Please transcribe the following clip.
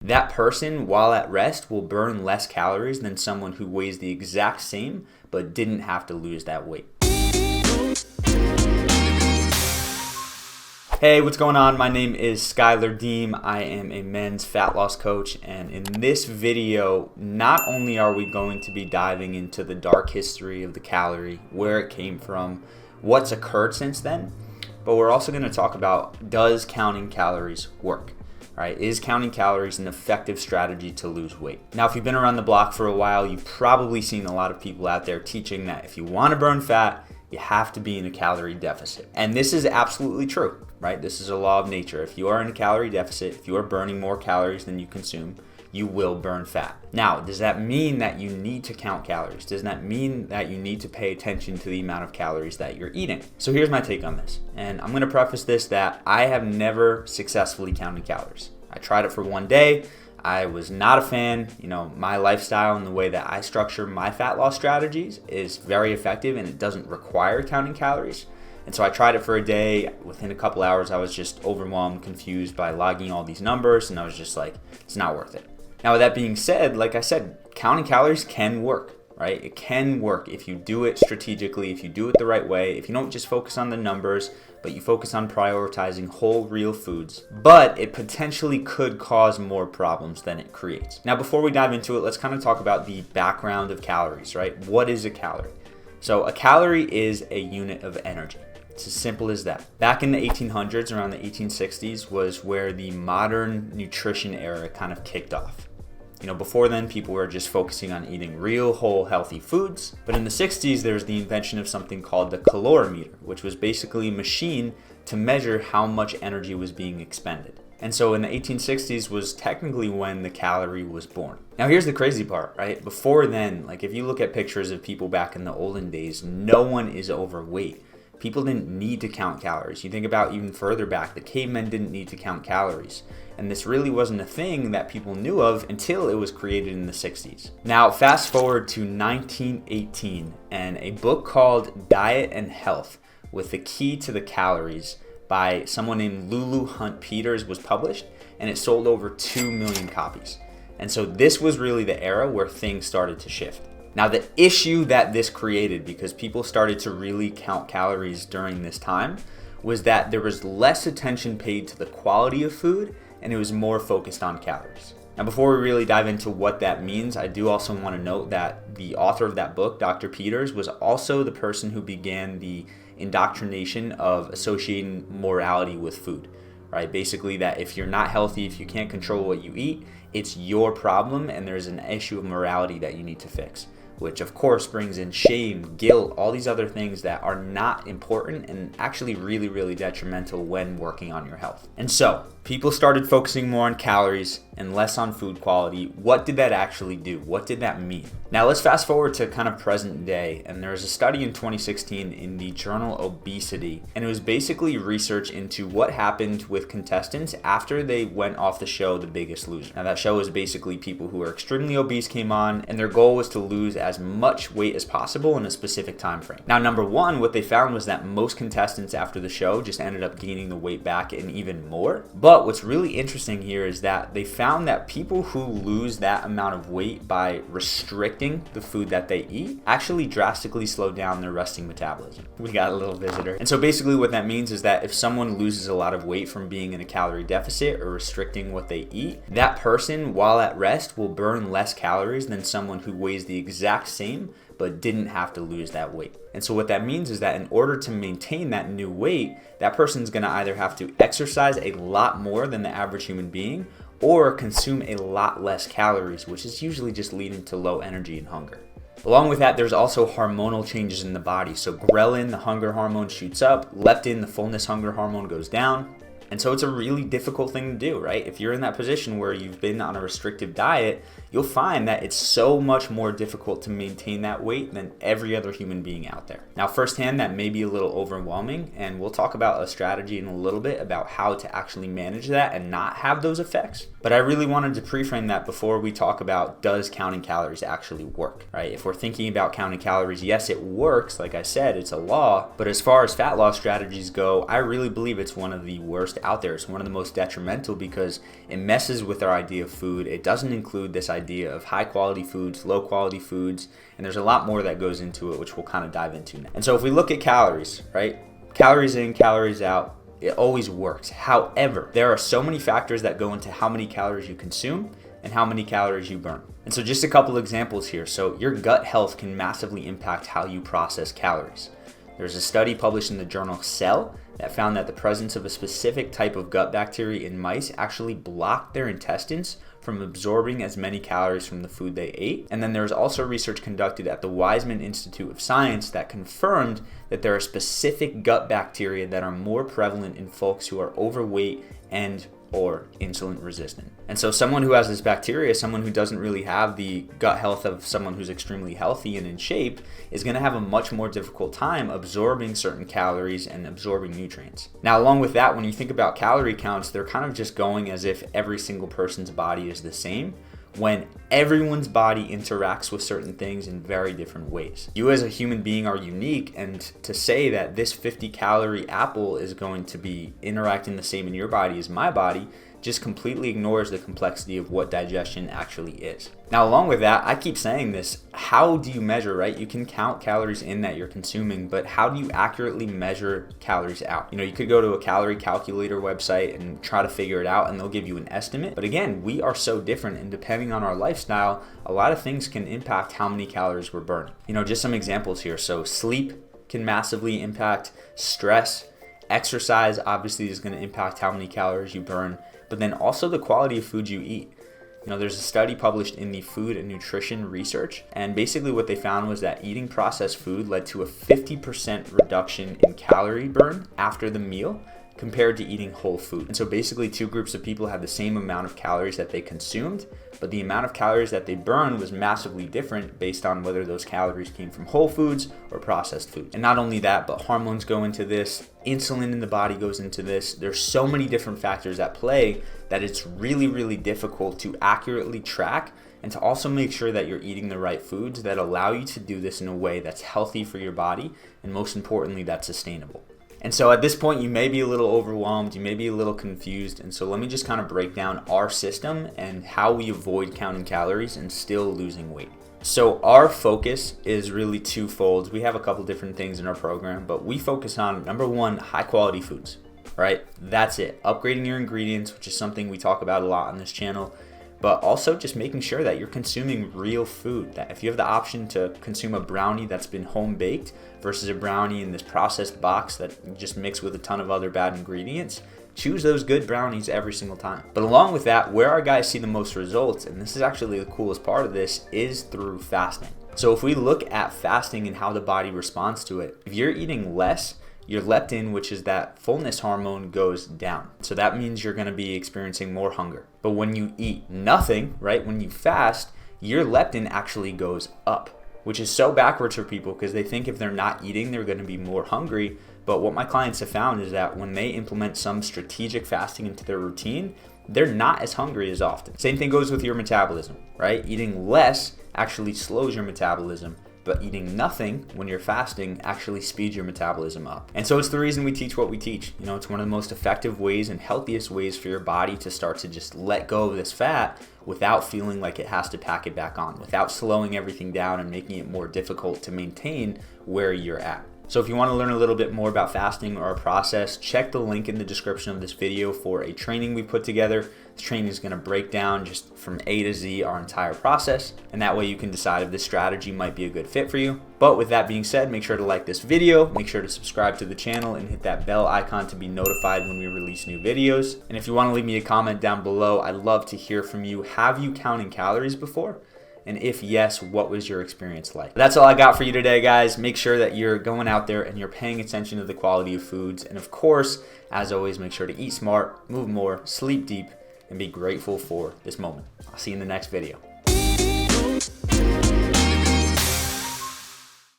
That person, while at rest, will burn less calories than someone who weighs the exact same but didn't have to lose that weight. Hey, what's going on? My name is Schuyler Diehm. I am a men's fat loss coach, and in this video, not only are we going to be diving into the dark history of the calorie, where it came from, what's occurred since then, but we're also going to talk about, does counting calories work? Right? Is counting calories an effective strategy to lose weight? Now, if you've been around the block for a while, you've probably seen a lot of people out there teaching that if you want to burn fat, you have to be in a calorie deficit. And this is absolutely true, right? This is a law of nature. If you are in a calorie deficit, if you are burning more calories than you consume, you will burn fat. Now, does that mean that you need to count calories? Does that mean that you need to pay attention to the amount of calories that you're eating? So here's my take on this. And I'm gonna preface this that I have never successfully counted calories. I tried it for one day. I was not a fan. My lifestyle and the way that I structure my fat loss strategies is very effective and it doesn't require counting calories. And so I tried it for a day. Within a couple hours, I was just overwhelmed, confused by logging all these numbers, and I was just like, it's not worth it. Now, with that being said, like I said, counting calories can work, right? It can work if you do it strategically, if you do it the right way, if you don't just focus on the numbers, but you focus on prioritizing whole, real foods. But it potentially could cause more problems than it creates. Now, before we dive into it, let's kind of talk about the background of calories, right? What is a calorie? So a calorie is a unit of energy. It's as simple as that. Back in the 1800s, around the 1860s, was where the modern nutrition era kind of kicked off. Before then, people were just focusing on eating real, whole, healthy foods. But in the 60s, there was the invention of something called the calorimeter, which was basically a machine to measure how much energy was being expended. And so in the 1860s was technically when the calorie was born. Now here's the crazy part, right? Before then, like if you look at pictures of people back in the olden days, no one is overweight. People didn't need to count calories. You think about even further back, the cavemen didn't need to count calories. And this really wasn't a thing that people knew of until it was created in the 60s. Now, fast forward to 1918, and a book called Diet and Health with the Key to the Calories by someone named Lulu Hunt Peters was published, and it sold over 2 million copies. And so this was really the era where things started to shift. Now, the issue that this created, because people started to really count calories during this time, was that there was less attention paid to the quality of food and it was more focused on calories. Now, before we really dive into what that means, I do also want to note that the author of that book, Dr. Peters, was also the person who began the indoctrination of associating morality with food, right? Basically that if you're not healthy, if you can't control what you eat, it's your problem and there's an issue of morality that you need to fix, which of course brings in shame, guilt, all these other things that are not important and actually really, really detrimental when working on your health. And so people started focusing more on calories and less on food quality. What did that actually do? What did that mean? Now let's fast forward to kind of present day, and there was a study in 2016 in the journal Obesity, and it was basically research into what happened with contestants after they went off the show The Biggest Loser. Now that show was basically people who were extremely obese came on, and their goal was to lose as much weight as possible in a specific time frame. Now, number one, what they found was that most contestants after the show just ended up gaining the weight back and even more. But what's really interesting here is that they found that people who lose that amount of weight by restricting the food that they eat actually drastically slow down their resting metabolism. We got a little visitor. And so basically what that means is that if someone loses a lot of weight from being in a calorie deficit or restricting what they eat, that person, while at rest, will burn less calories than someone who weighs the exact same but didn't have to lose that weight. And so what that means is that in order to maintain that new weight, that person's gonna either have to exercise a lot more than the average human being or consume a lot less calories, which is usually just leading to low energy and hunger. Along with that, there's also hormonal changes in the body. So ghrelin, the hunger hormone, shoots up. Leptin, the fullness hunger hormone, goes down. And so it's a really difficult thing to do, right? If you're in that position where you've been on a restrictive diet, you'll find that it's so much more difficult to maintain that weight than every other human being out there. Now, firsthand, that may be a little overwhelming, and we'll talk about a strategy in a little bit about how to actually manage that and not have those effects. But I really wanted to pre-frame that before we talk about, does counting calories actually work, right? If we're thinking about counting calories, yes, it works. Like I said, it's a law. But as far as fat loss strategies go, I really believe it's one of the worst out there. It's one of the most detrimental because it messes with our idea of food. It doesn't include this idea of high quality foods, low quality foods, and there's a lot more that goes into it, which we'll kind of dive into now. And so if we look at calories, right? Calories in, calories out, it always works. However, there are so many factors that go into how many calories you consume and how many calories you burn. And so just a couple examples here. So your gut health can massively impact how you process calories. There's a study published in the journal Cell that found that the presence of a specific type of gut bacteria in mice actually blocked their intestines from absorbing as many calories from the food they ate. And then there was also research conducted at the Weizmann Institute of Science that confirmed that there are specific gut bacteria that are more prevalent in folks who are overweight and or insulin resistant. And so someone who has this bacteria, someone who doesn't really have the gut health of someone who's extremely healthy and in shape, is going to have a much more difficult time absorbing certain calories and absorbing nutrients. Now, along with that, when you think about calorie counts, they're kind of just going as if every single person's body is the same, when everyone's body interacts with certain things in very different ways. You as a human being are unique, and to say that this 50-calorie apple is going to be interacting the same in your body as my body just completely ignores the complexity of what digestion actually is. Now, along with that, I keep saying this, how do you measure, right? You can count calories in that you're consuming, but how do you accurately measure calories out? You could go to a calorie calculator website and try to figure it out, and they'll give you an estimate. But again, we are so different, and depending on our lifestyle, a lot of things can impact how many calories we're burning. Just some examples here. So sleep can massively impact stress. Exercise obviously is going to impact how many calories you burn, but then also the quality of food you eat. There's a study published in the Food and Nutrition Research, and basically what they found was that eating processed food led to a 50% reduction in calorie burn after the meal compared to eating whole food. And so basically two groups of people had the same amount of calories that they consumed, but the amount of calories that they burned was massively different based on whether those calories came from whole foods or processed food. And not only that, but hormones go into this, insulin in the body goes into this. There's so many different factors at play that it's really, really difficult to accurately track and to also make sure that you're eating the right foods that allow you to do this in a way that's healthy for your body, and most importantly, that's sustainable. And so at this point, you may be a little overwhelmed, you may be a little confused, and so let me just kind of break down our system and how we avoid counting calories and still losing weight. So our focus is really twofold. We have a couple different things in our program, but we focus on, number one, high quality foods, right? That's it. Upgrading your ingredients, which is something we talk about a lot on this channel, but also just making sure that you're consuming real food. That if you have the option to consume a brownie that's been home baked versus a brownie in this processed box that you just mix with a ton of other bad ingredients, choose those good brownies every single time. But along with that, where our guys see the most results, and this is actually the coolest part of this, is through fasting. So if we look at fasting and how the body responds to it, if you're eating less, your leptin, which is that fullness hormone, goes down. So that means you're going to be experiencing more hunger. But when you eat nothing, right, when you fast, your leptin actually goes up, which is so backwards for people because they think if they're not eating, they're going to be more hungry. But what my clients have found is that when they implement some strategic fasting into their routine, they're not as hungry as often. Same thing goes with your metabolism, right? Eating less actually slows your metabolism, but eating nothing when you're fasting actually speeds your metabolism up. And so it's the reason we teach what we teach. It's one of the most effective ways and healthiest ways for your body to start to just let go of this fat without feeling like it has to pack it back on, without slowing everything down and making it more difficult to maintain where you're at. So if you want to learn a little bit more about fasting or our process, check the link in the description of this video for a training we put together. This training is going to break down just from A to Z our entire process, and that way you can decide if this strategy might be a good fit for you. But with that being said, make sure to like this video, make sure to subscribe to the channel, and hit that bell icon to be notified when we release new videos. And if you want to leave me a comment down below, I'd love to hear from you. Have you counted calories before? And if yes, what was your experience like? That's all I got for you today, guys. Make sure that you're going out there and you're paying attention to the quality of foods. And of course, as always, make sure to eat smart, move more, sleep deep, and be grateful for this moment. I'll see you in the next video.